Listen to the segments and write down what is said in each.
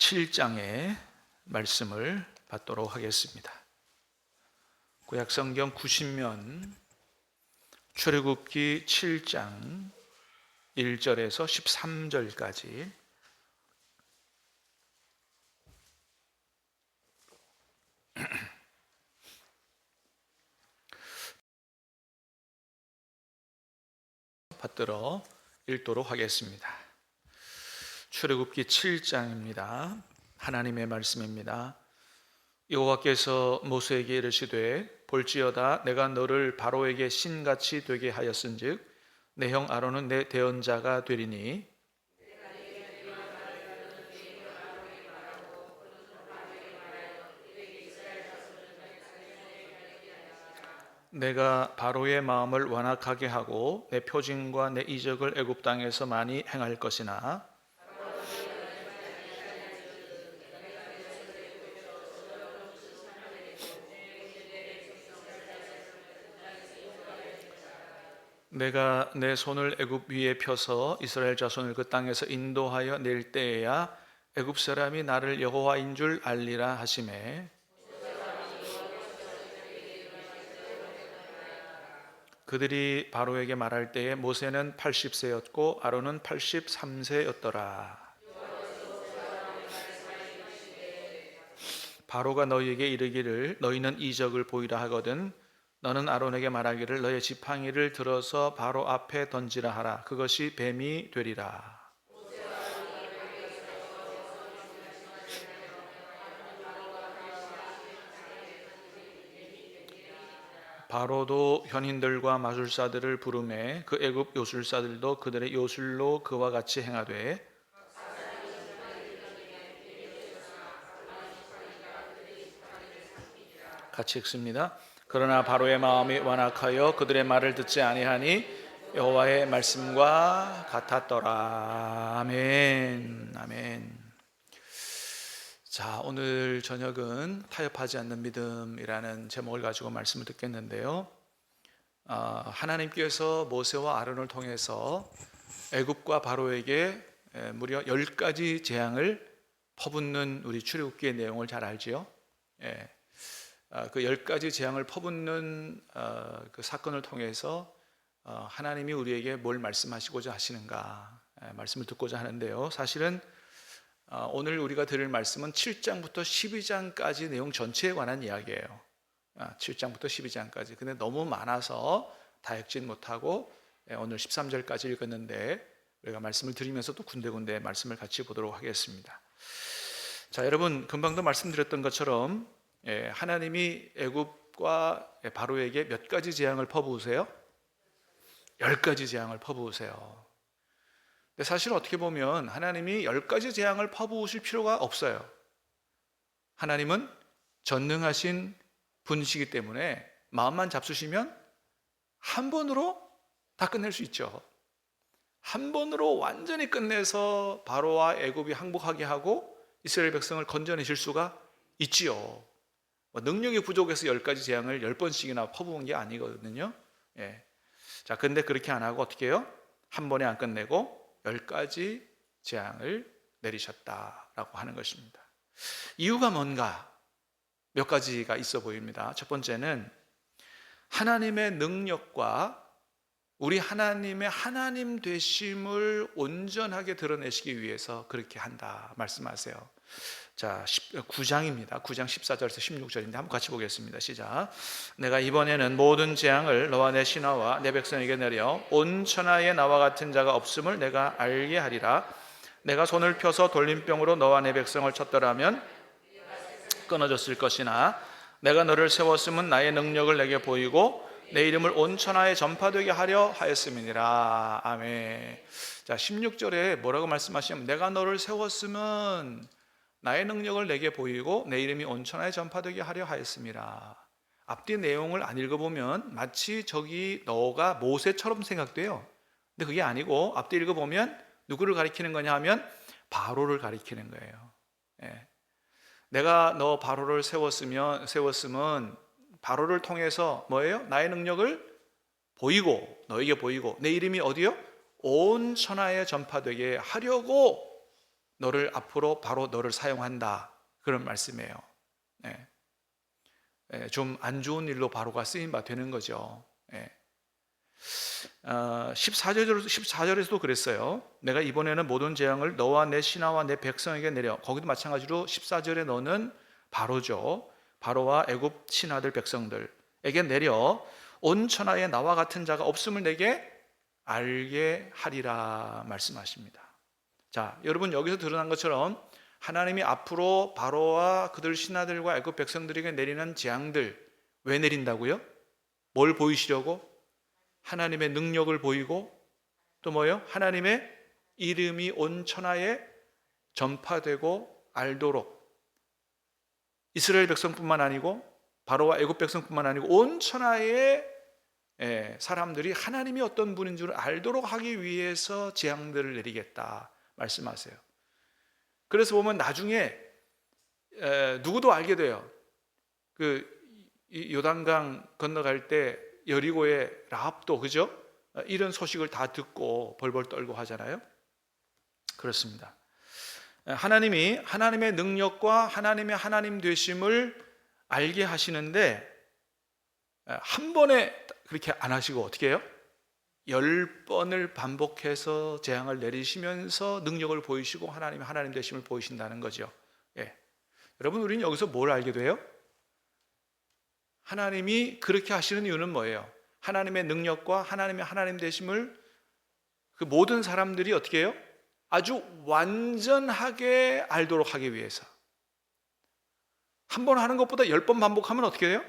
7장의 말씀을 받도록 하겠습니다. 구약성경 90면 출애굽기 7장 1절에서 13절까지 받들어 읽도록 하겠습니다. 출애굽기 7장입니다. 하나님의 말씀입니다. 여호와께서 모세에게 이르시되 볼지어다 내가 너를 바로에게 신같이 되게 하였은즉 내 형 아론은 내 대언자가 되리니 내가 바로의 마음을 완악하게 하고 내 표징과 내 이적을 애굽 땅에서 많이 행할 것이나 내가 내 손을 애굽 위에 펴서 이스라엘 자손을 그 땅에서 인도하여 낼 때에야 애굽 사람이 나를 여호와인 줄 알리라 하시매 그들이 바로에게 말할 때에 모세는 80세였고 아론은 83세였더라. 바로가 너희에게 이르기를 너희는 이적을 보이라 하거든 너는 아론에게 말하기를 너의 지팡이를 들어서 바로 앞에 던지라 하라. 그것이 뱀이 되리라. 바로도 현인들과 마술사들을 부르매 그 애굽 요술사들도 그들의 요술로 그와 같이 행하되 같이 읽습니다. 그러나 바로의 마음이 완악하여 그들의 말을 듣지 아니하니 여호와의 말씀과 같았더라. 아멘. 아멘. 자, 오늘 저녁은 타협하지 않는 믿음이라는 제목을 가지고 말씀을 듣겠는데요. 하나님께서 모세와 아론을 통해서 애굽과 바로에게 무려 10가지 재앙을 퍼붓는 우리 출애굽기의 내용을 잘 알지요. 그 10가지 재앙을 퍼붓는 그 사건을 통해서 하나님이 우리에게 뭘 말씀하시고자 하시는가 말씀을 듣고자 하는데요. 사실은 오늘 우리가 들을 말씀은 7장부터 12장까지 내용 전체에 관한 이야기예요. 7장부터 12장까지. 근데 너무 많아서 다 읽진 못하고 오늘 13절까지 읽었는데 우리가 말씀을 드리면서 또 군데군데 말씀을 같이 보도록 하겠습니다. 자, 여러분 금방도 말씀드렸던 것처럼 하나님이 애굽과 바로에게 몇 가지 재앙을 퍼부으세요? 10가지 재앙을 퍼부으세요. 근데 사실 어떻게 보면 하나님이 10가지 재앙을 퍼부으실 필요가 없어요. 하나님은 전능하신 분이시기 때문에 마음만 잡수시면 한 번으로 다 끝낼 수 있죠. 한 번으로 완전히 끝내서 바로와 애굽이 항복하게 하고 이스라엘 백성을 건져내실 수가 있지요. 능력이 부족해서 10가지 재앙을 10번씩이나 퍼부은 게 아니거든요. 자, 근데 그렇게 안 하고 어떻게 해요? 한 번에 안 끝내고 10가지 재앙을 내리셨다라고 하는 것입니다. 이유가 뭔가 몇 가지가 있어 보입니다. 첫 번째는 하나님의 능력과 우리 하나님의 하나님 되심을 온전하게 드러내시기 위해서 그렇게 한다 말씀하세요. 자, 9장입니다. 9장 14절에서 16절인데 한번 같이 보겠습니다. 시작. 내가 이번에는 모든 재앙을 너와 내 신하와 내 백성에게 내려 온 천하에 나와 같은 자가 없음을 내가 알게 하리라. 내가 손을 펴서 돌림병으로 너와 내 백성을 쳤더라면 끊어졌을 것이나 내가 너를 세웠음은 나의 능력을 내게 보이고 내 이름을 온 천하에 전파되게 하려 하였음이니라. 아멘. 자, 16절에 뭐라고 말씀하시냐면 내가 너를 세웠음은 나의 능력을 내게 보이고 내 이름이 온 천하에 전파되게 하려 하였습니다. 앞뒤 내용을 안 읽어보면 마치 저기 너가 모세처럼 생각돼요. 근데 그게 아니고 앞뒤 읽어보면 누구를 가리키는 거냐 하면 바로를 가리키는 거예요. 내가 너 바로를 세웠으면 바로를 통해서 뭐예요? 나의 능력을 보이고 너에게 보이고 내 이름이 어디요? 온 천하에 전파되게 하려고 너를 앞으로 바로 너를 사용한다, 그런 말씀이에요. 예. 좀 안 좋은 일로 바로가 쓰임 바 되는 거죠. 14절에서도 그랬어요. 내가 이번에는 모든 재앙을 너와 내 신하와 내 백성에게 내려, 거기도 마찬가지로 14절에 너는 바로죠. 바로와 애굽 신하들 백성들에게 내려 온 천하에 나와 같은 자가 없음을 내게 알게 하리라 말씀하십니다. 자, 여러분, 여기서 드러난 것처럼 하나님이 앞으로 바로와 그들 신하들과 애굽 백성들에게 내리는 재앙들, 왜 내린다고요? 뭘 보이시려고? 하나님의 능력을 보이고, 또 뭐예요? 하나님의 이름이 온 천하에 전파되고 알도록, 이스라엘 백성뿐만 아니고 바로와 애굽 백성뿐만 아니고 온 천하의 사람들이 하나님이 어떤 분인 줄 알도록 하기 위해서 재앙들을 내리겠다 말씀하세요. 그래서 보면 나중에 누구도 알게 돼요. 그 요단강 건너갈 때 여리고의 라합도, 그죠? 이런 소식을 다 듣고 벌벌 떨고 하잖아요. 그렇습니다. 하나님이 하나님의 능력과 하나님의 하나님 되심을 알게 하시는데, 한 번에 그렇게 안 하시고 어떻게 해요? 10번을 반복해서 재앙을 내리시면서 능력을 보이시고 하나님의 하나님 되심을 보이신다는 거죠. 여러분, 우리는 여기서 뭘 알게 돼요? 하나님이 그렇게 하시는 이유는 뭐예요? 하나님의 능력과 하나님의 하나님 되심을 그 모든 사람들이 어떻게 해요? 아주 완전하게 알도록 하기 위해서. 한 번 하는 것보다 10번 반복하면 어떻게 돼요?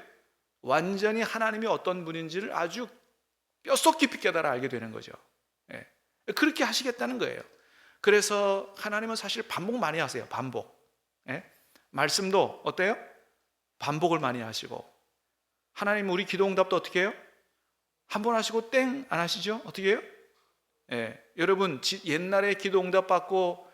완전히 하나님이 어떤 분인지를 아주 뼛속 깊이 깨달아 알게 되는 거죠. 그렇게 하시겠다는 거예요. 그래서 하나님은 사실 반복 많이 하세요. 반복. 말씀도 어때요? 반복을 많이 하시고, 하나님 우리 기도 응답도 어떻게 해요? 한 번 하시고 땡 안 하시죠? 어떻게 해요? 여러분, 옛날에 기도 응답 받고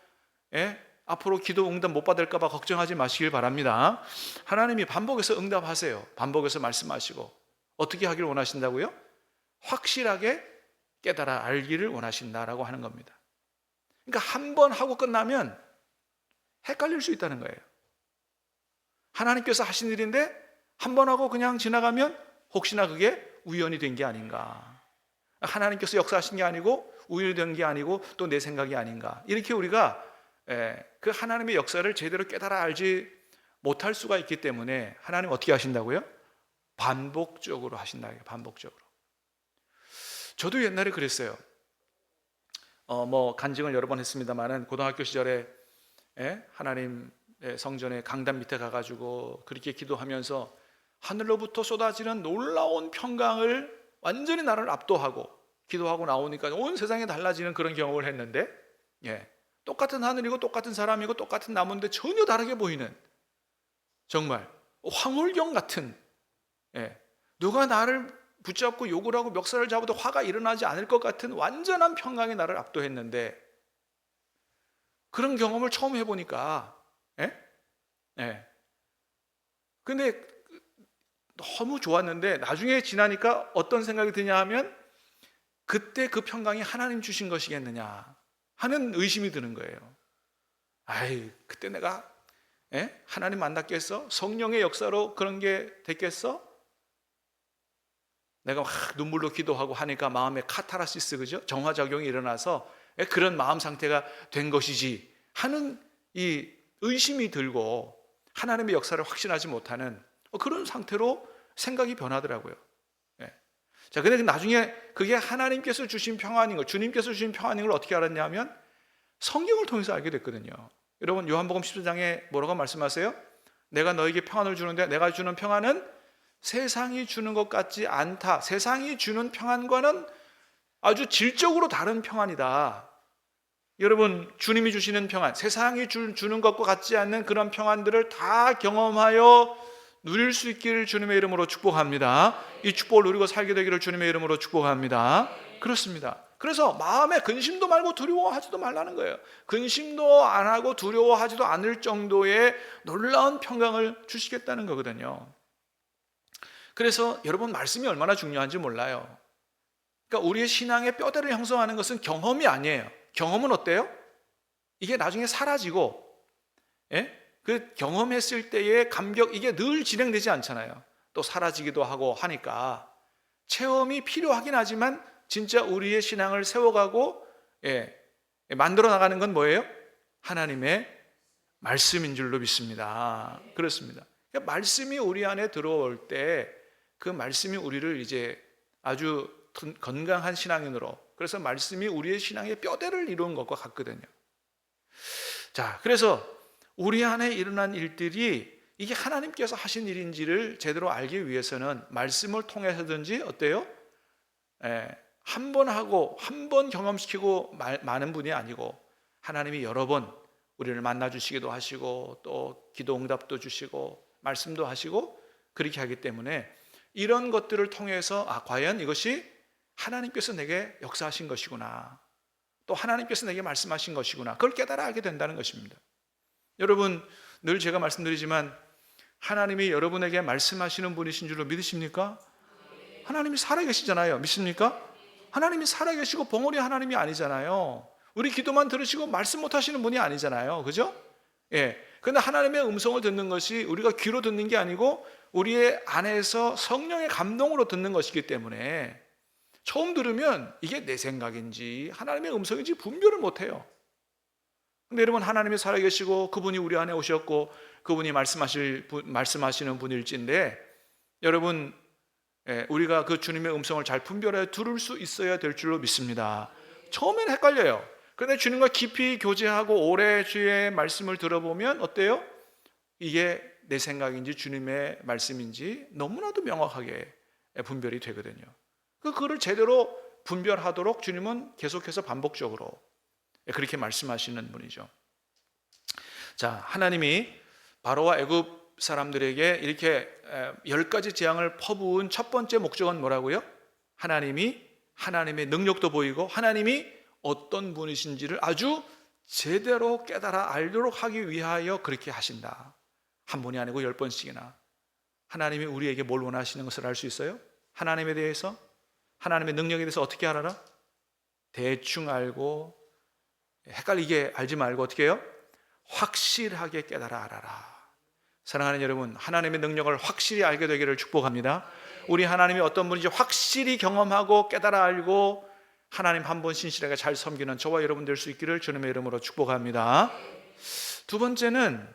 앞으로 기도 응답 못 받을까 봐 걱정하지 마시길 바랍니다. 하나님이 반복해서 응답하세요. 반복해서 말씀하시고. 어떻게 하기를 원하신다고요? 확실하게 깨달아 알기를 원하신다라고 하는 겁니다. 그러니까 한 번 하고 끝나면 헷갈릴 수 있다는 거예요. 하나님께서 하신 일인데 한 번 하고 그냥 지나가면 혹시나 그게 우연이 된 게 아닌가, 하나님께서 역사하신 게 아니고 우연이 된 게 아니고 또 내 생각이 아닌가, 이렇게 우리가 그 하나님의 역사를 제대로 깨달아 알지 못할 수가 있기 때문에 하나님 어떻게 하신다고요? 반복적으로 하신다. 반복적으로. 저도 옛날에 그랬어요. 간증을 여러 번 했습니다만은 고등학교 시절에 하나님 성전에 강단 밑에 가가지고 그렇게 기도하면서 하늘로부터 쏟아지는 놀라운 평강을 완전히 나를 압도하고 기도하고 나오니까 온 세상이 달라지는 그런 경험을 했는데, 똑같은 하늘이고 똑같은 사람이고 똑같은 나무인데 전혀 다르게 보이는, 정말 황홀경 같은, 누가 나를 붙잡고 욕을 하고 멱살을 잡아도 화가 일어나지 않을 것 같은 완전한 평강이 나를 압도했는데, 그런 경험을 처음 해보니까 근데 너무 좋았는데 나중에 지나니까 어떤 생각이 드냐 하면, 그때 그 평강이 하나님 주신 것이겠느냐 하는 의심이 드는 거예요. 그때 내가 하나님 만났겠어? 성령의 역사로 그런 게 됐겠어? 내가 막 눈물로 기도하고 하니까 마음에 카타르시스, 그죠? 정화작용이 일어나서 그런 마음 상태가 된 것이지 하는 이 의심이 들고 하나님의 역사를 확신하지 못하는 그런 상태로 생각이 변하더라고요. 자, 근데 나중에 그게 하나님께서 주신 평안인 걸, 주님께서 주신 평안인 걸 어떻게 알았냐면 성경을 통해서 알게 됐거든요. 여러분, 요한복음 14장에 뭐라고 말씀하세요? 내가 너에게 평안을 주는데 내가 주는 평안은 세상이 주는 것 같지 않다. 세상이 주는 평안과는 아주 질적으로 다른 평안이다. 여러분, 주님이 주시는 평안, 세상이 주는 것과 같지 않는 그런 평안들을 다 경험하여 누릴 수 있기를 주님의 이름으로 축복합니다. 이 축복을 누리고 살게 되기를 주님의 이름으로 축복합니다. 그렇습니다. 그래서 마음에 근심도 말고 두려워하지도 말라는 거예요. 근심도 안 하고 두려워하지도 않을 정도의 놀라운 평강을 주시겠다는 거거든요. 그래서 여러분, 말씀이 얼마나 중요한지 몰라요. 그러니까 우리의 신앙의 뼈대를 형성하는 것은 경험이 아니에요. 경험은 어때요? 이게 나중에 사라지고, 예? 그 경험했을 때의 감격, 이게 늘 진행되지 않잖아요. 또 사라지기도 하고 하니까 체험이 필요하긴 하지만 진짜 우리의 신앙을 세워가고, 예, 만들어 나가는 건 뭐예요? 하나님의 말씀인 줄로 믿습니다. 그렇습니다. 그러니까 말씀이 우리 안에 들어올 때 그 말씀이 우리를 이제 아주 건강한 신앙인으로, 그래서 말씀이 우리의 신앙의 뼈대를 이루는 것과 같거든요. 자, 그래서 우리 안에 일어난 일들이 이게 하나님께서 하신 일인지를 제대로 알기 위해서는 말씀을 통해서든지 어때요? 한 번 하고 한 번 경험시키고 많은 분이 아니고, 하나님이 여러 번 우리를 만나주시기도 하시고 또 기도 응답도 주시고 말씀도 하시고 그렇게 하기 때문에 이런 것들을 통해서 과연 이것이 하나님께서 내게 역사하신 것이구나, 또 하나님께서 내게 말씀하신 것이구나, 그걸 깨달아 알게 된다는 것입니다. 여러분, 늘 제가 말씀드리지만 하나님이 여러분에게 말씀하시는 분이신 줄로 믿으십니까? 하나님이 살아계시잖아요. 믿습니까? 하나님이 살아계시고 벙어리 하나님이 아니잖아요. 우리 기도만 들으시고 말씀 못하시는 분이 아니잖아요. 그죠? 예. 그런데 하나님의 음성을 듣는 것이 우리가 귀로 듣는 게 아니고 우리의 안에서 성령의 감동으로 듣는 것이기 때문에 처음 들으면 이게 내 생각인지 하나님의 음성인지 분별을 못해요. 근데 여러분, 하나님이 살아계시고 그분이 우리 안에 오셨고 그분이 말씀하시는 분일진데, 여러분, 우리가 그 주님의 음성을 잘 분별해 들을 수 있어야 될 줄로 믿습니다. 처음엔 헷갈려요. 그런데 주님과 깊이 교제하고 오래 주의 말씀을 들어보면 어때요? 이게 내 생각인지 주님의 말씀인지 너무나도 명확하게 분별이 되거든요. 그거를 제대로 분별하도록 주님은 계속해서 반복적으로 그렇게 말씀하시는 분이죠. 자, 하나님이 바로와 애굽 사람들에게 이렇게 10가지 재앙을 퍼부은 첫 번째 목적은 뭐라고요? 하나님이 하나님의 능력도 보이고 하나님이 어떤 분이신지를 아주 제대로 깨달아 알도록 하기 위하여 그렇게 하신다. 한 번이 아니고 10번씩이나. 하나님이 우리에게 뭘 원하시는 것을 알 수 있어요? 하나님에 대해서, 하나님의 능력에 대해서 어떻게 알아라? 대충 알고 헷갈리게 알지 말고 어떻게 해요? 확실하게 깨달아 알아라. 사랑하는 여러분, 하나님의 능력을 확실히 알게 되기를 축복합니다. 우리 하나님이 어떤 분인지 확실히 경험하고 깨달아 알고 하나님 한 번 신실하게 잘 섬기는 저와 여러분 될 수 있기를 주님의 이름으로 축복합니다. 두 번째는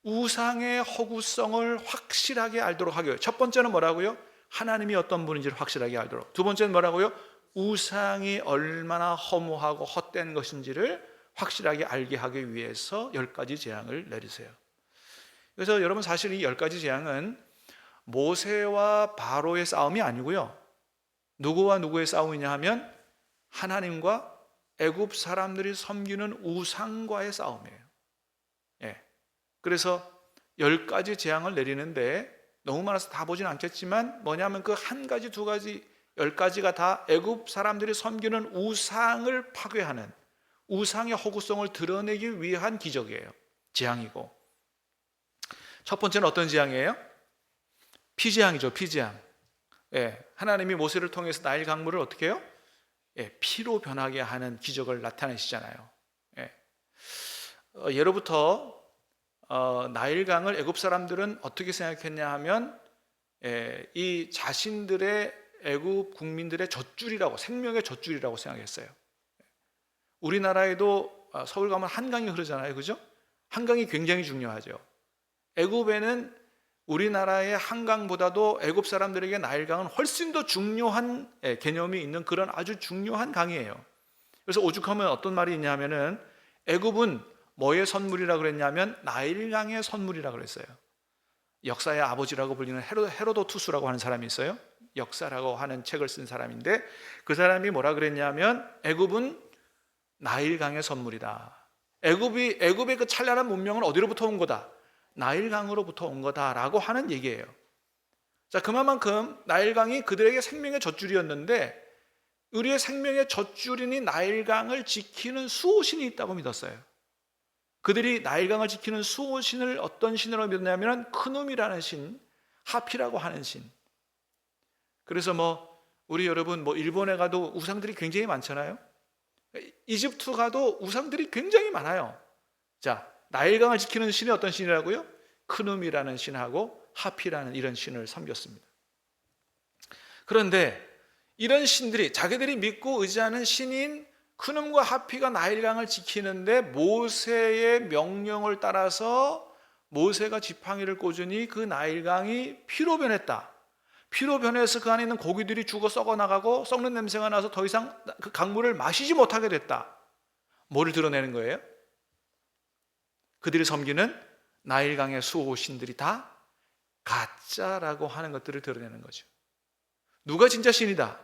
우상의 허구성을 확실하게 알도록 하고요. 첫 번째는 뭐라고요? 하나님이 어떤 분인지를 확실하게 알도록. 두 번째는 뭐라고요? 우상이 얼마나 허무하고 헛된 것인지를 확실하게 알게 하기 위해서 10가지 재앙을 내리세요. 그래서 여러분, 사실 이 10가지 재앙은 모세와 바로의 싸움이 아니고요, 누구와 누구의 싸움이냐 하면 하나님과 애굽 사람들이 섬기는 우상과의 싸움이에요. 예. 그래서 10가지 재앙을 내리는데 너무 많아서 다 보진 않겠지만 뭐냐면 그 한 가지, 두 가지, 10가지가 다 애굽 사람들이 섬기는 우상을 파괴하는, 우상의 허구성을 드러내기 위한 기적이에요. 재앙이고, 첫 번째는 어떤 재앙이에요? 피재앙이죠. 피재앙. 예, 하나님이 모세를 통해서 나일 강물을 어떻게 해요? 피로 변하게 하는 기적을 나타내시잖아요. 예로부터 나일강을 애굽 사람들은 어떻게 생각했냐 하면 이 자신들의 애굽 국민들의 젖줄이라고, 생명의 젖줄이라고 생각했어요. 우리나라에도 서울 가면 한강이 흐르잖아요, 그죠? 한강이 굉장히 중요하죠. 애굽에는 우리나라의 한강보다도 애굽 사람들에게 나일강은 훨씬 더 중요한 개념이 있는 그런 아주 중요한 강이에요. 그래서 오죽하면 어떤 말이 있냐면은 애굽은 뭐의 선물이라고 그랬냐면 나일강의 선물이라고 그랬어요. 역사의 아버지라고 불리는 헤로도투스라고 하는 사람이 있어요. 역사라고 하는 책을 쓴 사람인데 그 사람이 뭐라 그랬냐면 애굽은 나일강의 선물이다. 애굽의 그 찬란한 문명은 어디로부터 온 거다? 나일강으로부터 온 거다라고 하는 얘기예요. 자, 그만큼 나일강이 그들에게 생명의 젖줄이었는데 우리의 생명의 젖줄인 나일강을 지키는 수호신이 있다고 믿었어요. 그들이 나일강을 지키는 수호신을 어떤 신으로 믿었냐면 크눔이라는 신, 하피라고 하는 신. 그래서 우리 여러분 일본에 가도 우상들이 굉장히 많잖아요. 이집트 가도 우상들이 굉장히 많아요. 자, 나일강을 지키는 신이 어떤 신이라고요? 크눔이라는 신하고 하피라는 이런 신을 섬겼습니다. 그런데 이런 신들이 자기들이 믿고 의지하는 신인 크눔과 하피가 나일강을 지키는데 모세의 명령을 따라서 모세가 지팡이를 꽂으니 그 나일강이 피로 변했다. 피로 변해서 그 안에 있는 고기들이 죽어 썩어 나가고 썩는 냄새가 나서 더 이상 그 강물을 마시지 못하게 됐다. 뭐를 드러내는 거예요? 그들이 섬기는 나일강의 수호신들이 다 가짜라고 하는 것들을 드러내는 거죠. 누가 진짜 신이다?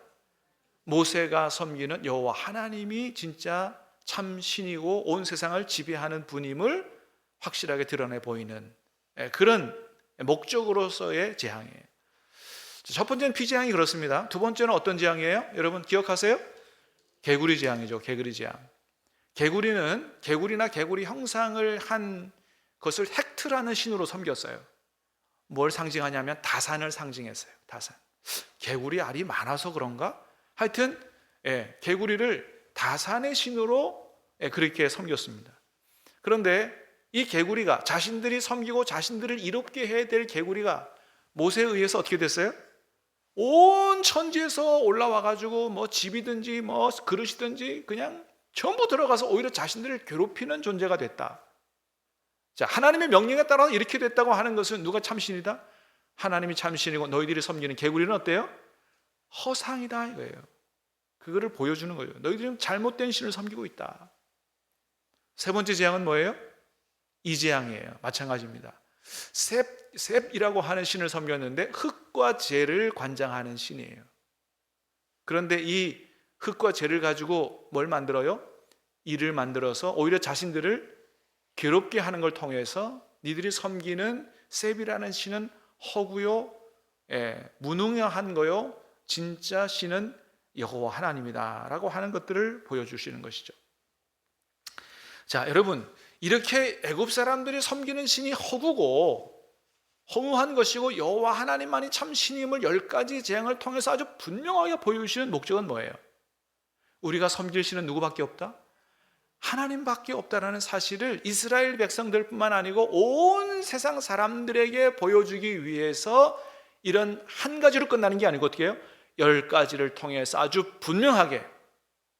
모세가 섬기는 여호와 하나님이 진짜 참 신이고 온 세상을 지배하는 분임을 확실하게 드러내 보이는 그런 목적으로서의 재앙이에요. 첫 번째는 피재앙이 그렇습니다. 두 번째는 어떤 재앙이에요? 여러분 기억하세요? 개구리 재앙이죠. 개구리 재앙. 개구리나 개구리 형상을 한 것을 헥트라는 신으로 섬겼어요. 뭘 상징하냐면 다산을 상징했어요. 다산. 개구리 알이 많아서 그런가? 하여튼 개구리를 다산의 신으로 그렇게 섬겼습니다. 그런데 이 개구리가 자신들이 섬기고 자신들을 이롭게 해야 될 개구리가 모세에 의해서 어떻게 됐어요? 온 천지에서 올라와 가지고 뭐 집이든지 뭐 그릇이든지 그냥 전부 들어가서 오히려 자신들을 괴롭히는 존재가 됐다. 자, 하나님의 명령에 따라 이렇게 됐다고 하는 것은 누가 참신이다? 하나님이 참신이고 너희들이 섬기는 개구리는 어때요? 허상이다 이거예요. 그거를 보여주는 거예요. 너희들은 잘못된 신을 섬기고 있다. 세 번째 재앙은 뭐예요? 이 재앙이에요. 마찬가지입니다. 셉이라고 하는 신을 섬겼는데 흙과 재를 관장하는 신이에요. 그런데 이 흙과 재를 가지고 뭘 만들어요? 이를 만들어서 오히려 자신들을 괴롭게 하는 걸 통해서 니들이 섬기는 셉이라는 신은 허구요, 무능한 거요, 진짜 신은 여호와 하나님이다 라고 하는 것들을 보여주시는 것이죠. 자, 여러분 이렇게 애굽 사람들이 섬기는 신이 허구고 허무한 것이고 여호와 하나님만이 참 신임을 10가지 재앙을 통해서 아주 분명하게 보여주시는 목적은 뭐예요? 우리가 섬길 신은 누구밖에 없다? 하나님밖에 없다라는 사실을 이스라엘 백성들뿐만 아니고 온 세상 사람들에게 보여주기 위해서 이런 한 가지로 끝나는 게 아니고 어떻게 해요? 10가지를 통해서 아주 분명하게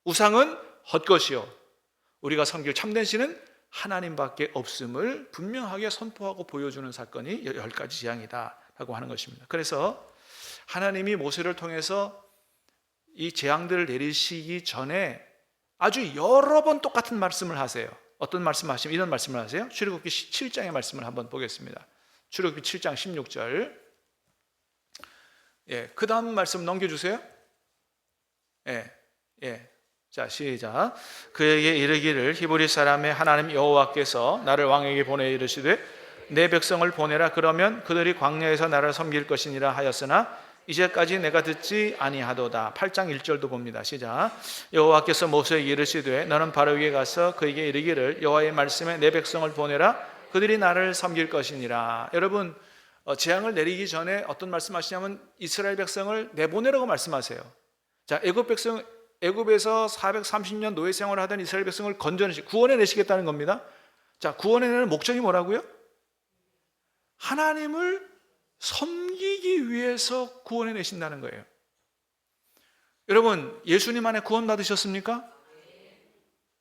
우상은 헛것이요 우리가 섬길 참된 신은 하나님밖에 없음을 분명하게 선포하고 보여주는 사건이 10가지 재앙이다 라고 하는 것입니다. 그래서 하나님이 모세를 통해서 이 재앙들을 내리시기 전에 아주 여러 번 똑같은 말씀을 하세요. 어떤 말씀 하시면 이런 말씀을 하세요. 출애굽기 7장의 말씀을 한번 보겠습니다. 출애굽기 7장 16절. 그 다음 말씀 넘겨주세요. 자, 시작. 그에게 이르기를 히브리 사람의 하나님 여호와께서 나를 왕에게 보내 이르시되 내 백성을 보내라. 그러면 그들이 광야에서 나를 섬길 것이니라 하였으나 이제까지 내가 듣지 아니하도다. 8장 1절도 봅니다. 시작. 여호와께서 모세에게 이르시되 너는 바로 위에 가서 그에게 이르기를 여호와의 말씀에 내 백성을 보내라. 그들이 나를 섬길 것이니라. 여러분 재앙을 내리기 전에 어떤 말씀하시냐면 이스라엘 백성을 내보내라고 말씀하세요. 자, 애굽에서 430년 노예 생활을 하던 이스라엘 백성을 구원해 내시겠다는 겁니다. 자, 구원해 내는 목적이 뭐라고요? 하나님을 섬기기 위해서 구원해 내신다는 거예요. 여러분, 예수님 안에 구원 받으셨습니까?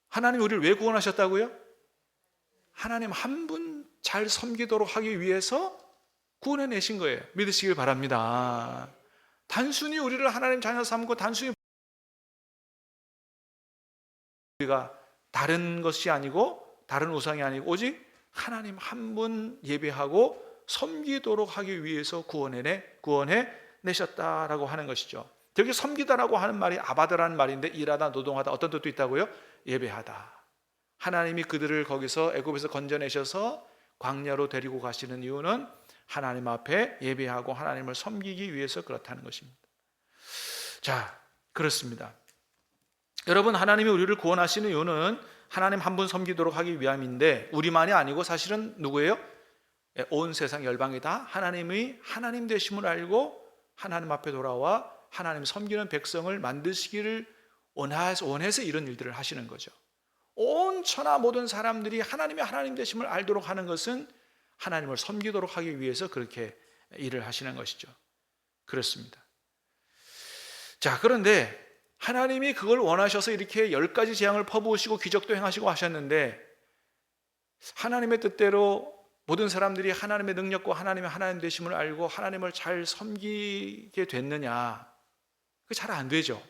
하나님 우리를 왜 구원하셨다고요? 하나님 한 분 잘 섬기도록 하기 위해서 구원해 내신 거예요. 믿으시길 바랍니다. 단순히 우리를 하나님 자녀 삼고 단순히 우리가 다른 것이 아니고 다른 우상이 아니고 오직 하나님 한 분 예배하고 섬기도록 하기 위해서 구원해 내셨다라고 하는 것이죠. 여기 섬기다라고 하는 말이 아바드라는 말인데 일하다 노동하다 어떤 뜻도 있다고요? 예배하다. 하나님이 그들을 거기서 애굽에서 건져내셔서 광야로 데리고 가시는 이유는 하나님 앞에 예배하고 하나님을 섬기기 위해서 그렇다는 것입니다. 자, 그렇습니다. 여러분, 하나님이 우리를 구원하시는 이유는 하나님 한 분 섬기도록 하기 위함인데 우리만이 아니고 사실은 누구예요? 온 세상 열방이 다 하나님이 하나님 되심을 알고 하나님 앞에 돌아와 하나님 섬기는 백성을 만드시기를 원해서 이런 일들을 하시는 거죠. 온 천하 모든 사람들이 하나님의 하나님 되심을 알도록 하는 것은 하나님을 섬기도록 하기 위해서 그렇게 일을 하시는 것이죠. 그렇습니다. 자, 그런데 하나님이 그걸 원하셔서 이렇게 10가지 재앙을 퍼부으시고 기적도 행하시고 하셨는데, 하나님의 뜻대로 모든 사람들이 하나님의 능력과 하나님의 하나님 되심을 알고 하나님을 잘 섬기게 됐느냐? 그게 잘 안 되죠.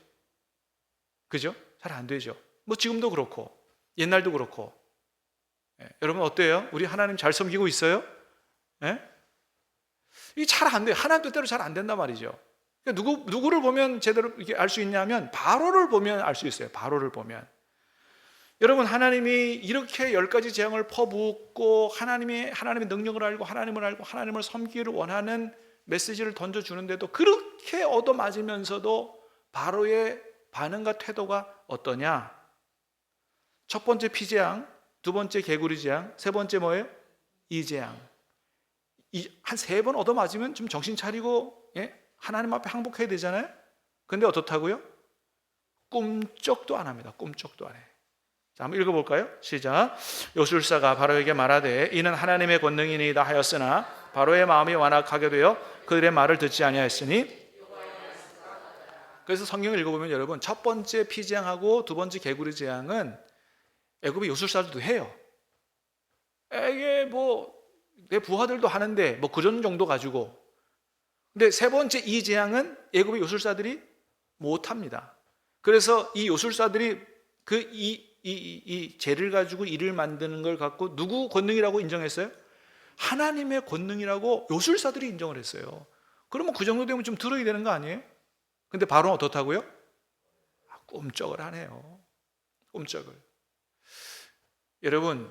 그죠? 잘 안 되죠. 뭐 지금도 그렇고 옛날도 그렇고. 여러분 어때요? 우리 하나님 잘 섬기고 있어요? 이게 잘 안 돼요. 하나님 뜻대로 잘 안 된단 말이죠. 그러니까 누구를 보면 제대로 이렇게 알 수 있냐면 바로를 보면 알 수 있어요. 바로를 보면. 여러분, 하나님이 이렇게 10가지 재앙을 퍼붓고 하나님의 능력을 알고 하나님을 섬기기를 원하는 메시지를 던져주는데도 그렇게 얻어맞으면서도 바로의 반응과 태도가 어떠냐? 첫 번째 피재앙, 두 번째 개구리 재앙, 세 번째 뭐예요? 이재앙. 한 3번 얻어맞으면 좀 정신 차리고 하나님 앞에 항복해야 되잖아요. 근데 어떻다고요? 꿈쩍도 안 합니다. 꿈쩍도 안 해요. 자, 한번 읽어볼까요? 시작. 요술사가 바로에게 말하되 이는 하나님의 권능이니이다 하였으나 바로의 마음이 완악하게 되어 그들의 말을 듣지 아니하였으니. 그래서 성경을 읽어보면 여러분, 첫 번째 피재앙하고 두 번째 개구리 재앙은 애굽의 요술사들도 해요. 이게 뭐 내 부하들도 하는데 뭐 그런 정도 가지고. 근데 세 번째 이 재앙은 애굽의 요술사들이 못합니다. 그래서 이 요술사들이 이 재를 가지고 일을 만드는 걸 갖고 누구 권능이라고 인정했어요? 하나님의 권능이라고 요술사들이 인정을 했어요. 그러면 그 정도 되면 좀 들어야 되는 거 아니에요? 근데 바로는 어떻다고요? 꿈쩍을 하네요. 꿈쩍을. 여러분,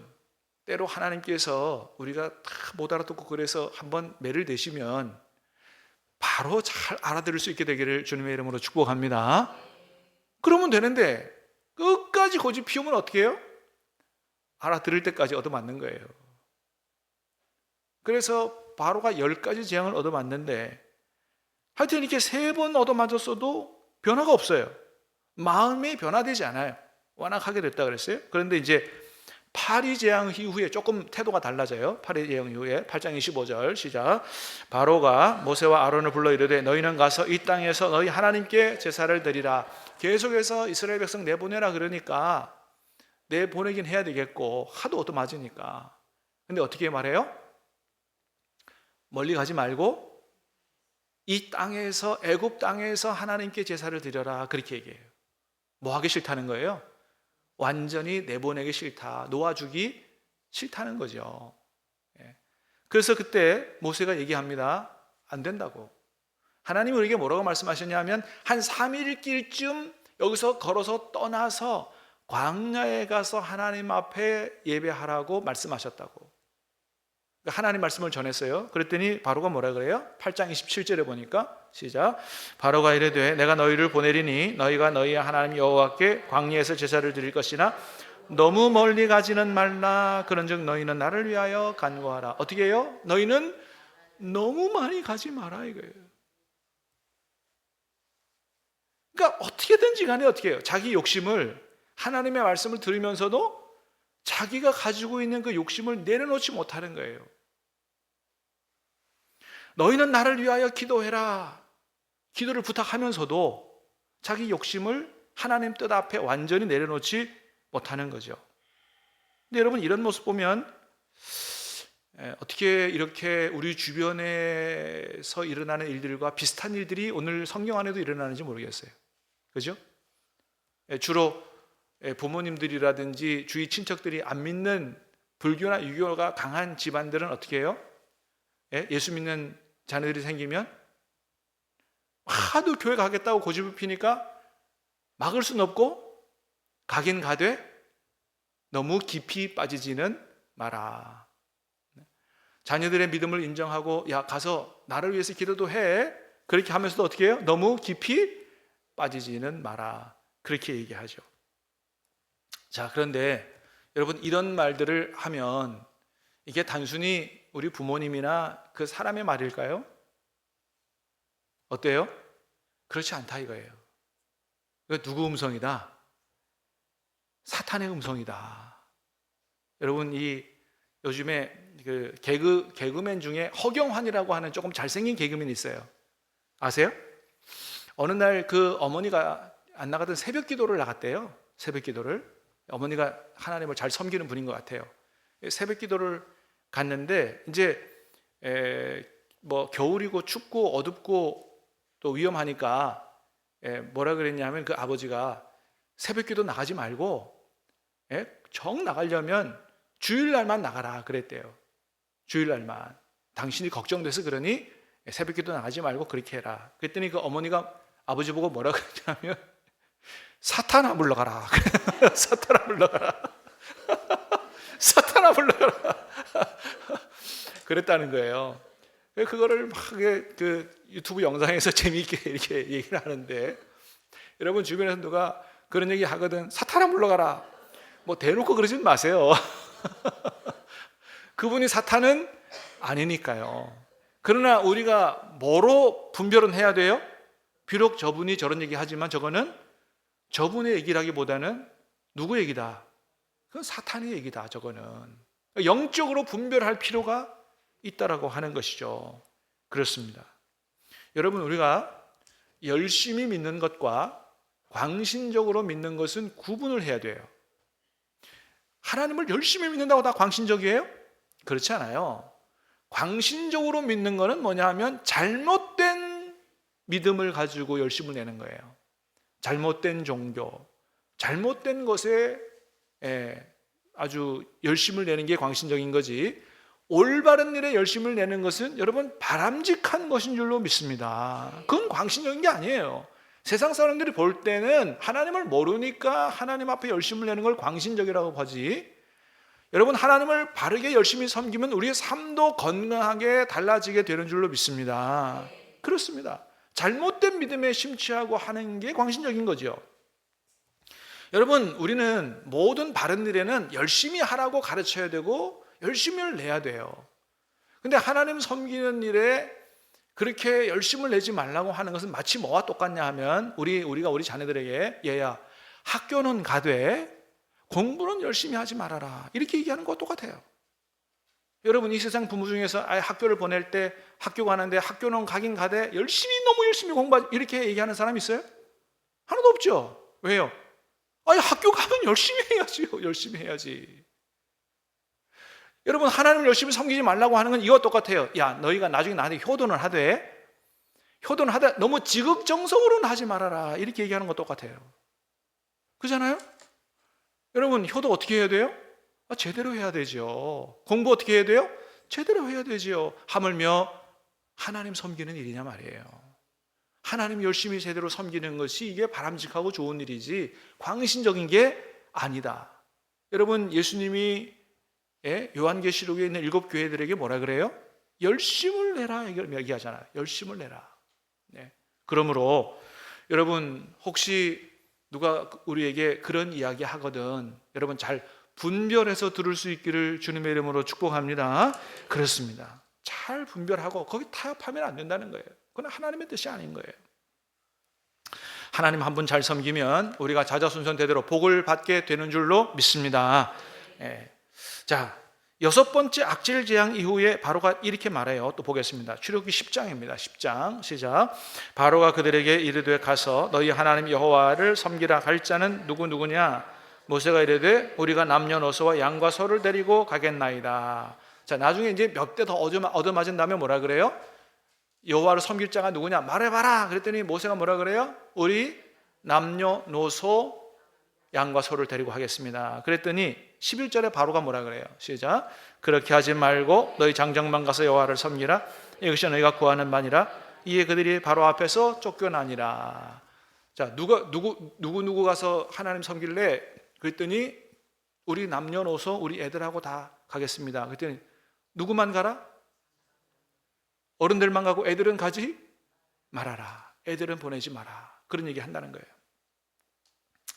때로 하나님께서 우리가 다 못 알아듣고 그래서 한번 매를 대시면 바로 잘 알아들을 수 있게 되기를 주님의 이름으로 축복합니다. 그러면 되는데 끝까지 고집 피우면 어떻게 해요? 알아들을 때까지 얻어맞는 거예요. 그래서 바로가 10가지 재앙을 얻어맞는데 하여튼 이렇게 3번 얻어맞았어도 변화가 없어요. 마음이 변화되지 않아요. 완악하게 됐다 그랬어요. 그런데 이제 파리 재앙 이후에 조금 태도가 달라져요. 파리 재앙 이후에 8장 25절 시작. 바로가 모세와 아론을 불러 이르되 너희는 가서 이 땅에서 너희 하나님께 제사를 드리라. 계속해서 이스라엘 백성 내보내라 그러니까 내보내긴 해야 되겠고 하도 얻어맞으니까. 근데 어떻게 말해요? 멀리 가지 말고 이 땅에서, 애굽 땅에서 하나님께 제사를 드려라, 그렇게 얘기해요. 뭐 하기 싫다는 거예요? 완전히 내보내기 싫다, 놓아주기 싫다는 거죠. 그래서 그때 모세가 얘기합니다. 안 된다고. 하나님이 우리에게 뭐라고 말씀하셨냐면 한 3일 길쯤 여기서 걸어서 떠나서 광야에 가서 하나님 앞에 예배하라고 말씀하셨다고. 하나님 말씀을 전했어요. 그랬더니 바로가 뭐라 그래요? 8장 27절에 보니까 시작. 바로가 이르되 내가 너희를 보내리니 너희가 너희 하나님 여호와께 광야에서 제사를 드릴 것이나 너무 멀리 가지는 말라. 그런즉 너희는 나를 위하여 간구하라. 어떻게 해요? 너희는 너무 많이 가지 마라 이거예요. 그러니까 어떻게든지 간에 어떻게 해요? 자기 욕심을, 하나님의 말씀을 들으면서도 자기가 가지고 있는 그 욕심을 내려놓지 못하는 거예요. 너희는 나를 위하여 기도해라. 기도를 부탁하면서도 자기 욕심을 하나님 뜻 앞에 완전히 내려놓지 못하는 거죠. 근데 여러분, 이런 모습 보면 어떻게 이렇게 우리 주변에서 일어나는 일들과 비슷한 일들이 오늘 성경 안에도 일어나는지 모르겠어요. 그죠? 주로 부모님들이라든지 주위 친척들이 안 믿는 불교나 유교가 강한 집안들은 어떻게 해요? 예수 믿는 자녀들이 생기면 하도 교회 가겠다고 고집을 피니까 막을 수는 없고 가긴 가되 너무 깊이 빠지지는 마라. 자녀들의 믿음을 인정하고 야 가서 나를 위해서 기도도 해. 그렇게 하면서도 어떻게 해요? 너무 깊이 빠지지는 마라. 그렇게 얘기하죠. 자, 그런데 여러분, 이런 말들을 하면 이게 단순히 우리 부모님이나 그 사람의 말일까요? 어때요? 그렇지 않다 이거예요. 그 누구 음성이다? 사탄의 음성이다. 여러분, 이 요즘에 그 개그맨 중에 허경환이라고 하는 조금 잘생긴 개그맨이 있어요. 아세요? 어느 날 그 어머니가 안 나가던 새벽 기도를 나갔대요. 새벽 기도를. 어머니가 하나님을 잘 섬기는 분인 것 같아요. 새벽 기도를 갔는데 이제 뭐 겨울이고 춥고 어둡고 또 위험하니까 뭐라 그랬냐면 그 아버지가 새벽 기도 나가지 말고 정 나가려면 주일날만 나가라 그랬대요. 주일날만. 당신이 걱정돼서 그러니 새벽 기도 나가지 말고 그렇게 해라. 그랬더니 그 어머니가 아버지 보고 뭐라 그랬냐면 사탄아 물러가라. 사탄아 물러가라. 사탄아 물러가라. 그랬다는 거예요. 그거를 막 그 유튜브 영상에서 재미있게 이렇게 얘기를 하는데, 여러분 주변에서 누가 그런 얘기 하거든. 사탄아 물러가라. 뭐 대놓고 그러지 마세요. 그분이 사탄은 아니니까요. 그러나 우리가 뭐로 분별은 해야 돼요? 비록 저분이 저런 얘기 하지만 저거는 저분의 얘기라기보다는 누구 얘기다? 그건 사탄의 얘기다. 저거는 영적으로 분별할 필요가 있다라고 하는 것이죠. 그렇습니다. 여러분, 우리가 열심히 믿는 것과 광신적으로 믿는 것은 구분을 해야 돼요. 하나님을 열심히 믿는다고 다 광신적이에요? 그렇지 않아요. 광신적으로 믿는 것은 뭐냐 하면 잘못된 믿음을 가지고 열심을 내는 거예요. 잘못된 종교, 잘못된 것에 아주 열심을 내는 게 광신적인 거지, 올바른 일에 열심을 내는 것은 여러분 바람직한 것인 줄로 믿습니다. 그건 광신적인 게 아니에요. 세상 사람들이 볼 때는 하나님을 모르니까 하나님 앞에 열심을 내는 걸 광신적이라고 보지, 여러분 하나님을 바르게 열심히 섬기면 우리의 삶도 건강하게 달라지게 되는 줄로 믿습니다. 그렇습니다. 잘못된 믿음에 심취하고 하는 게 광신적인 거죠. 여러분, 우리는 모든 바른 일에는 열심히 하라고 가르쳐야 되고 열심을 내야 돼요. 근데 하나님 섬기는 일에 그렇게 열심을 내지 말라고 하는 것은 마치 뭐와 똑같냐 하면 우리가 우리 자녀들에게 얘야 학교는 가되 공부는 열심히 하지 말아라 이렇게 얘기하는 것과 똑같아요. 여러분, 이 세상 부모 중에서 아예 학교를 보낼 때 학교 가는데 학교는 가긴 가되 너무 열심히 공부하지 이렇게 얘기하는 사람 있어요? 하나도 없죠. 왜요? 아니 학교 가면 열심히 해야지요. 열심히 해야지. 여러분, 하나님을 열심히 섬기지 말라고 하는 건 이와 똑같아요. 야, 너희가 나중에 나한테 효도는 하되 너무 지극정성으로는 하지 말아라 이렇게 얘기하는 것 똑같아요. 그렇잖아요? 여러분, 효도 어떻게 해야 돼요? 제대로 해야 되죠. 공부 어떻게 해야 돼요? 제대로 해야 되죠. 하물며 하나님 섬기는 일이냐 말이에요. 하나님 열심히 제대로 섬기는 것이 이게 바람직하고 좋은 일이지 광신적인 게 아니다. 여러분, 예수님이 요한계시록에 있는 7 교회들에게 뭐라 그래요? 열심을 내라 얘기하잖아요. 열심을 내라. 네. 그러므로 여러분, 혹시 누가 우리에게 그런 이야기 하거든 여러분 잘 분별해서 들을 수 있기를 주님의 이름으로 축복합니다. 그렇습니다. 잘 분별하고 거기 타협하면 안 된다는 거예요. 그건 하나님의 뜻이 아닌 거예요. 하나님 한 분 잘 섬기면 우리가 자자손손대대로 복을 받게 되는 줄로 믿습니다. 자, 6번째 악질 재앙 이후에 바로가 이렇게 말해요. 또 보겠습니다. 출애굽기 10장입니다. 10장 시작. 바로가 그들에게 이르되 가서 너희 하나님 여호와를 섬기라 할 자는 누구냐? 모세가 이르되 우리가 남녀노소와 양과 소를 데리고 가겠나이다. 자, 나중에 이제 몇 대 더 얻어맞은 다음에 뭐라 그래요? 여호와를 섬길 자가 누구냐? 말해봐라. 그랬더니 모세가 뭐라 그래요? 우리 남녀노소 양과 소를 데리고 하겠습니다. 그랬더니 11절에 바로가 뭐라 그래요? 시작. 그렇게 하지 말고 너희 장정만 가서 여호와를 섬기라. 이것이 너희가 구하는 바니라. 이에 그들이 바로 앞에서 쫓겨나니라. 자, 누구 가서 하나님 섬길래? 그랬더니 우리 남녀노소 우리 애들하고 다 가겠습니다. 그랬더니 누구만 가라? 어른들만 가고 애들은 가지 말아라. 애들은 보내지 마라. 그런 얘기 한다는 거예요.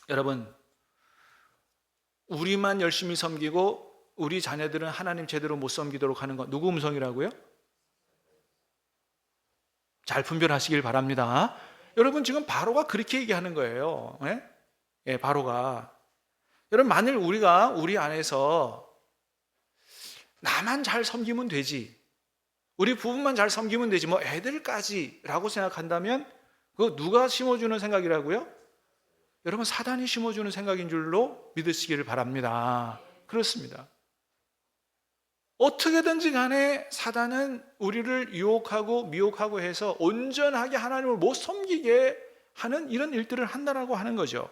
여러분, 우리만 열심히 섬기고 우리 자녀들은 하나님 제대로 못 섬기도록 하는 건 누구 음성이라고요? 잘 분별하시길 바랍니다. 여러분 지금 바로가 그렇게 얘기하는 거예요. 예? 예, 바로가. 여러분 만일 우리가 우리 안에서 나만 잘 섬기면 되지, 우리 부부만 잘 섬기면 되지, 뭐 애들까지라고 생각한다면 그거 누가 심어주는 생각이라고요? 여러분 사단이 심어주는 생각인 줄로 믿으시기를 바랍니다. 그렇습니다. 어떻게든지 간에 사단은 우리를 유혹하고 미혹하고 해서 온전하게 하나님을 못 섬기게 하는 이런 일들을 한다라고 하는 거죠.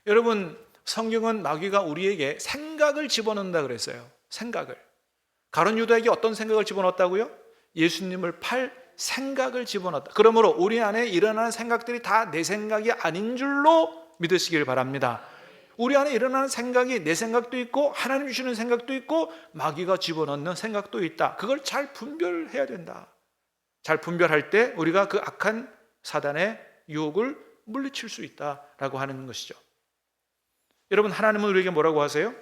여러분 성경은 마귀가 우리에게 생각을 집어넣는다 그랬어요. 생각을. 가룟 유다에게 어떤 생각을 집어넣었다고요? 예수님을 팔 생각을 집어넣었다. 그러므로 우리 안에 일어나는 생각들이 다 내 생각이 아닌 줄로 믿으시길 바랍니다. 우리 안에 일어나는 생각이 내 생각도 있고 하나님 주시는 생각도 있고 마귀가 집어넣는 생각도 있다. 그걸 잘 분별해야 된다. 잘 분별할 때 우리가 그 악한 사단의 유혹을 물리칠 수 있다라고 하는 것이죠. 여러분 하나님은 우리에게 뭐라고 하세요?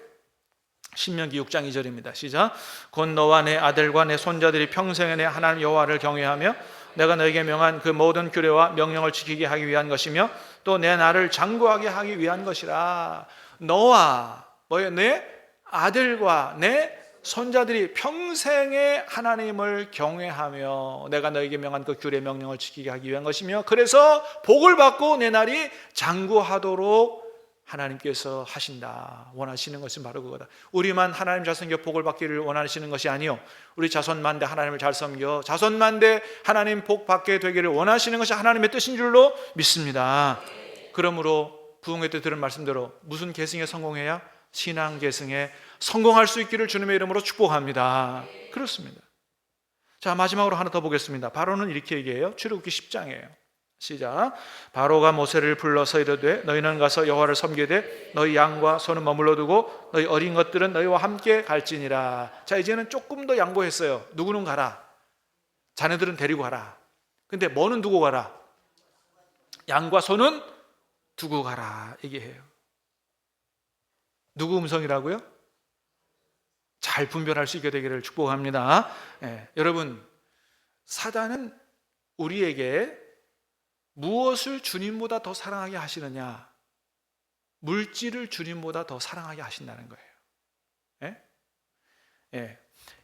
신명기 6장 2절입니다. 시작. 곧 너와 내 아들과 내 손자들이 평생에 내 하나님 여호와를 경외하며 내가 너에게 명한 그 모든 규례와 명령을 지키게 하기 위한 것이며 또 내 나를 장구하게 하기 위한 것이라. 너와 뭐예요? 내 아들과 내 손자들이 평생에 하나님을 경외하며 내가 너에게 명한 그 규례 명령을 지키게 하기 위한 것이며 그래서 복을 받고 내 날이 장구하도록 하나님께서 하신다. 원하시는 것은 바로 그거다. 우리만 하나님 잘 섬겨 복을 받기를 원하시는 것이 아니요, 우리 자손만대 하나님을 잘 섬겨 자손만대 하나님 복 받게 되기를 원하시는 것이 하나님의 뜻인 줄로 믿습니다. 그러므로 부흥회 때 들은 말씀대로 무슨 계승에 성공해야? 신앙 계승에 성공할 수 있기를 주님의 이름으로 축복합니다. 그렇습니다. 자, 마지막으로 하나 더 보겠습니다. 바로는 이렇게 얘기해요. 출애굽기 10장이에요 시작. 바로가 모세를 불러서 이르되 너희는 가서 여호와를 섬기되 너희 양과 소는 머물러 두고 너희 어린 것들은 너희와 함께 갈지니라. 자, 이제는 조금 더 양보했어요. 누구는 가라, 자네들은 데리고 가라. 근데 뭐는 두고 가라? 양과 소는 두고 가라 얘기해요. 누구 음성이라고요? 잘 분별할 수 있게 되기를 축복합니다. 여러분 사단은 우리에게 무엇을 주님보다 더 사랑하게 하시느냐? 물질을 주님보다 더 사랑하게 하신다는 거예요.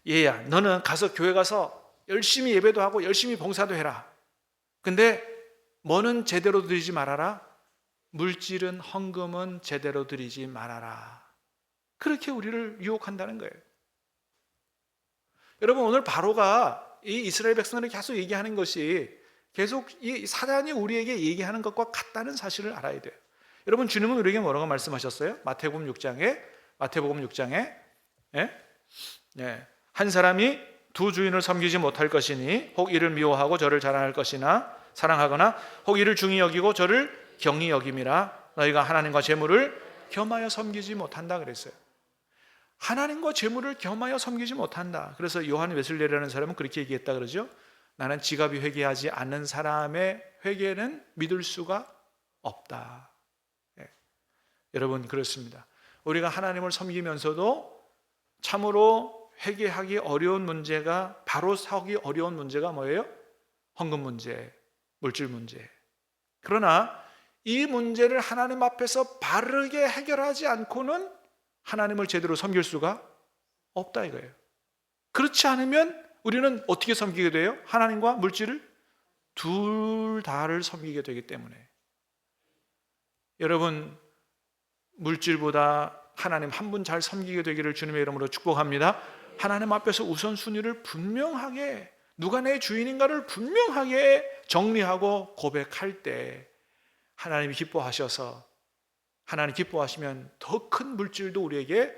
얘야, 너는 가서 교회 가서 열심히 예배도 하고 열심히 봉사도 해라. 근데 뭐는 제대로 드리지 말아라. 물질은 헌금은 제대로 드리지 말아라. 그렇게 우리를 유혹한다는 거예요. 여러분 오늘 바로가 이 이스라엘 백성들에게 계속 얘기하는 것이 계속 이 사단이 우리에게 얘기하는 것과 같다는 사실을 알아야 돼요. 여러분 주님은 우리에게 뭐라고 말씀하셨어요? 마태복음 6장에 한 사람이 두 주인을 섬기지 못할 것이니 혹 이를 미워하고 저를 자랑할 것이나 사랑하거나 혹 이를 중히 여기고 저를 경히 여김이라. 너희가 하나님과 재물을 겸하여 섬기지 못한다 그랬어요. 하나님과 재물을 겸하여 섬기지 못한다. 그래서 요한 웨슬레라는 사람은 그렇게 얘기했다 그러죠. 나는 지갑이 회개하지 않는 사람의 회개는 믿을 수가 없다. 여러분 그렇습니다. 우리가 하나님을 섬기면서도 참으로 회개하기 어려운 문제가, 바로 서기 어려운 문제가 뭐예요? 헌금 문제, 물질 문제. 그러나 이 문제를 하나님 앞에서 바르게 해결하지 않고는 하나님을 제대로 섬길 수가 없다 이거예요. 그렇지 않으면 우리는 어떻게 섬기게 돼요? 하나님과 물질을 둘 다를 섬기게 되기 때문에. 여러분 물질보다 하나님 한 분 잘 섬기게 되기를 주님의 이름으로 축복합니다. 하나님 앞에서 우선순위를 분명하게, 누가 내 주인인가를 분명하게 정리하고 고백할 때 하나님이 기뻐하셔서, 하나님 기뻐하시면 더 큰 물질도 우리에게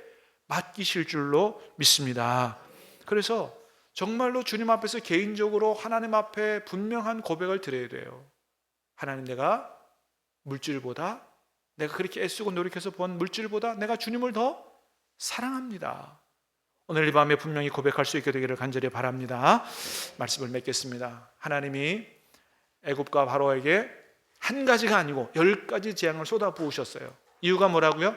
맡기실 줄로 믿습니다. 그래서 정말로 주님 앞에서 개인적으로 하나님 앞에 분명한 고백을 드려야 돼요. 하나님, 내가 물질보다, 내가 그렇게 애쓰고 노력해서 번 물질보다 내가 주님을 더 사랑합니다. 오늘 이 밤에 분명히 고백할 수 있게 되기를 간절히 바랍니다. 말씀을 맺겠습니다. 하나님이 애굽과 바로에게 한 가지가 아니고 10가지 재앙을 쏟아부으셨어요. 이유가 뭐라고요?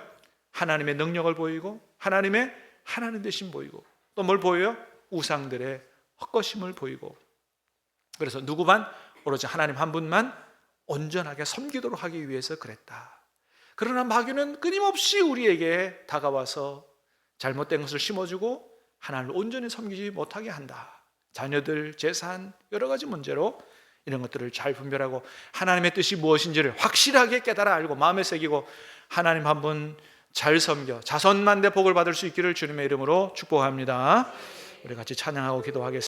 하나님의 능력을 보이고 하나님의 하나님 되심 보이고 또 뭘 보여요? 우상들의 헛것임을 보이고. 그래서 누구만? 오로지 하나님 한 분만 온전하게 섬기도록 하기 위해서 그랬다. 그러나 마귀는 끊임없이 우리에게 다가와서 잘못된 것을 심어주고 하나님을 온전히 섬기지 못하게 한다. 자녀들, 재산, 여러 가지 문제로 이런 것들을 잘 분별하고 하나님의 뜻이 무엇인지를 확실하게 깨달아 알고 마음에 새기고 하나님 한 분 잘 섬겨 자손만대 복을 받을 수 있기를 주님의 이름으로 축복합니다. 우리 같이 찬양하고 기도하겠습니다.